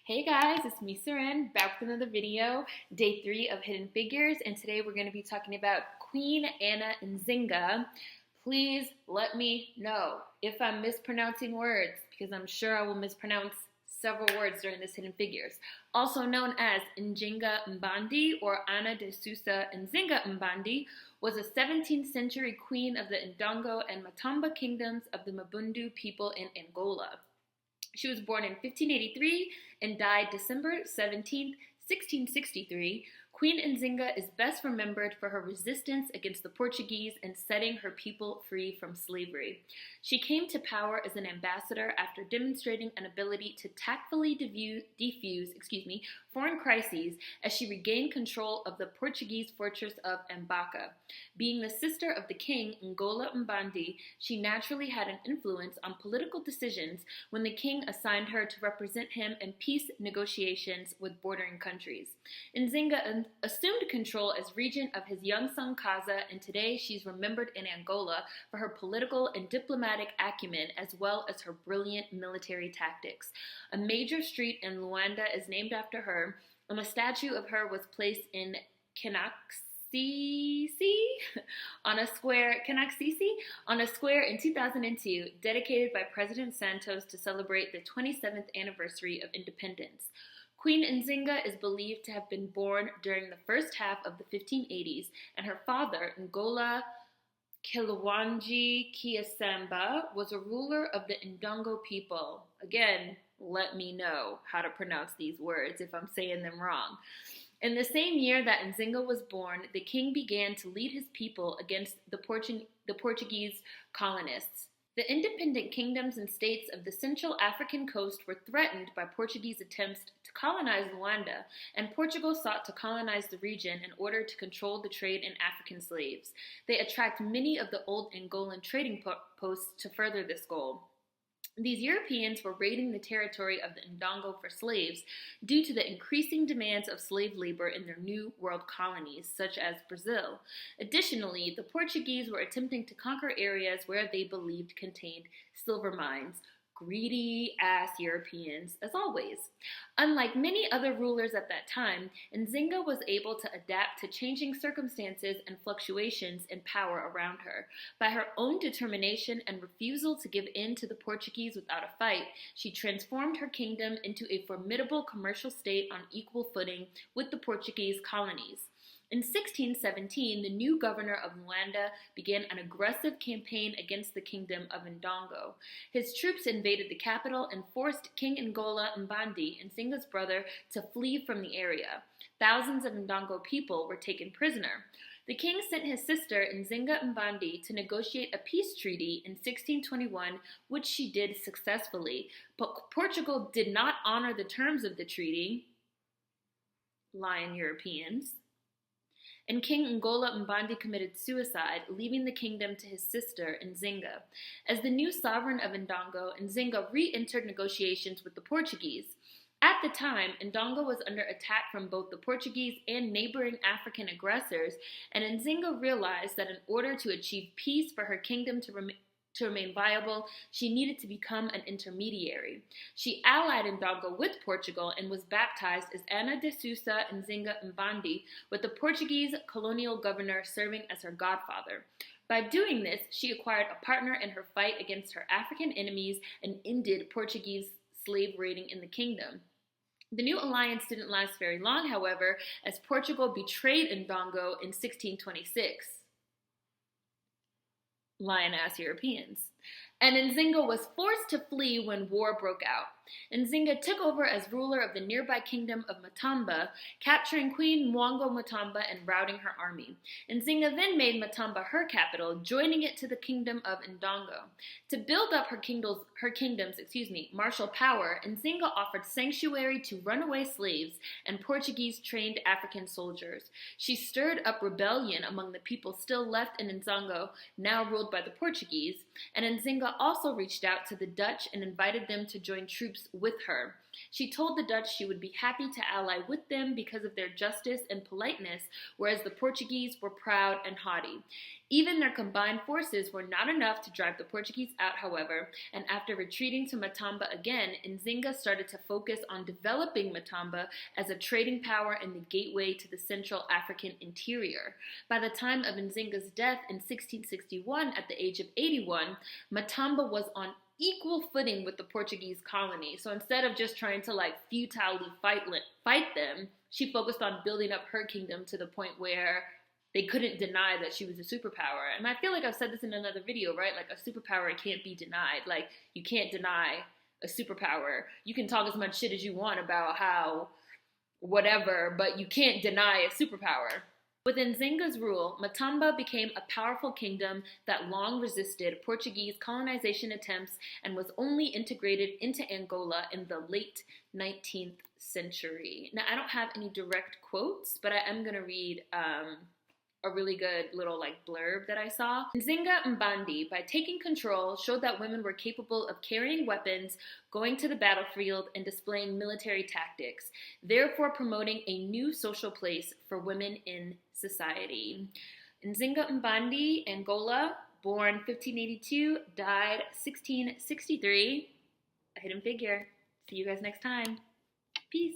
Hey guys, it's me, Seren, back with another video, day 3 of Hidden Figures, and today we're going to be talking about Queen Anna Nzinga. Please let me know if I'm mispronouncing words, because I'm sure I will mispronounce several words during this Hidden Figures. Also known as Njinga Mbande or Anna de Sousa Nzinga Mbande, was a 17th century queen of the Ndongo and Matamba Kingdoms of the Mbundu people in Angola. She was born in 1583 and died December 17, 1663. Queen Nzinga is best remembered for her resistance against the Portuguese and setting her people free from slavery. She came to power as an ambassador after demonstrating an ability to tactfully defuse foreign crises as she regained control of the Portuguese fortress of Ambaca. Being the sister of the king, Ndongo and Matamba, she naturally had an influence on political decisions when the king assigned her to represent him in peace negotiations with bordering countries. Nzinga assumed control as regent of his young son Sousa, and today she's remembered in Angola for her political and diplomatic acumen as well as her brilliant military tactics. A major street in Luanda is named after her, and a statue of her was placed in Kinaxixi on a square in 2002, dedicated by President Santos to celebrate the 27th anniversary of independence. Queen Nzinga is believed to have been born during the first half of the 1580s, and her father, Angola Kiasamba, was a ruler of the Ndongo people. Again, let me know how to pronounce these words if I'm saying them wrong. In the same year that Nzinga was born, the king began to lead his people against the Portuguese colonists. The independent kingdoms and states of the Central African coast were threatened by Portuguese attempts to colonize Luanda, and Portugal sought to colonize the region in order to control the trade in African slaves. They attract many of the old Angolan trading posts to further this goal. These Europeans were raiding the territory of the Ndongo for slaves due to the increasing demands of slave labor in their new world colonies, such as Brazil. Additionally, the Portuguese were attempting to conquer areas where they believed contained silver mines. Greedy ass Europeans, as always. Unlike many other rulers at that time, Nzinga was able to adapt to changing circumstances and fluctuations in power around her. By her own determination and refusal to give in to the Portuguese without a fight, she transformed her kingdom into a formidable commercial state on equal footing with the Portuguese colonies. In 1617, the new governor of Luanda began an aggressive campaign against the kingdom of Ndongo. His troops invaded the capital and forced King Ndongo and Mbande, Nzinga's brother, to flee from the area. Thousands of Ndongo people were taken prisoner. The king sent his sister Njinga Mbande to negotiate a peace treaty in 1621, which she did successfully. But Portugal did not honor the terms of the treaty. Lying Europeans. And King Ndongo and Mbande committed suicide, leaving the kingdom to his sister, Nzinga. As the new sovereign of Ndongo, Nzinga re-entered negotiations with the Portuguese. At the time, Ndongo was under attack from both the Portuguese and neighboring African aggressors, and Nzinga realized that in order to achieve peace for her kingdom to remain viable, she needed to become an intermediary. She allied Ndongo with Portugal and was baptized as Anna de Sousa Nzinga Mbande, with the Portuguese colonial governor serving as her godfather. By doing this, she acquired a partner in her fight against her African enemies and ended Portuguese slave raiding in the kingdom. The new alliance didn't last very long, however, as Portugal betrayed Ndongo in 1626. Lion-ass Europeans. And Nzinga was forced to flee when war broke out. Nzinga took over as ruler of the nearby kingdom of Matamba, capturing Queen Ndongo Matamba and routing her army. Nzinga then made Matamba her capital, joining it to the kingdom of Ndongo. To build up her kingdom's martial power, Nzinga offered sanctuary to runaway slaves and Portuguese-trained African soldiers. She stirred up rebellion among the people still left in Ndongo, now ruled by the Portuguese, and Nzinga also reached out to the Dutch and invited them to join troops with her. She told the Dutch she would be happy to ally with them because of their justice and politeness, whereas the Portuguese were proud and haughty. Even their combined forces were not enough to drive the Portuguese out, however, and after retreating to Matamba again, Nzinga started to focus on developing Matamba as a trading power and the gateway to the Central African interior. By the time of Nzinga's death in 1661, at the age of 81, Matamba was on equal footing with the Portuguese colony. So instead of just trying to futilely fight them, she focused on building up her kingdom to the point where they couldn't deny that she was a superpower. And I feel like I've said this in another video, right? Like, a superpower can't be denied. Like, you can't deny a superpower. You can talk as much shit as you want about how whatever, but you can't deny a superpower. With Nzinga's rule, Matamba became a powerful kingdom that long resisted Portuguese colonization attempts and was only integrated into Angola in the late 19th century. Now, I don't have any direct quotes, but I am going to read a really good little blurb that I saw. Njinga Mbande, by taking control, showed that women were capable of carrying weapons, going to the battlefield, and displaying military tactics, therefore promoting a new social place for women in society. Njinga Mbande, Angola, born 1582, died 1663. A hidden figure. See you guys next time. Peace.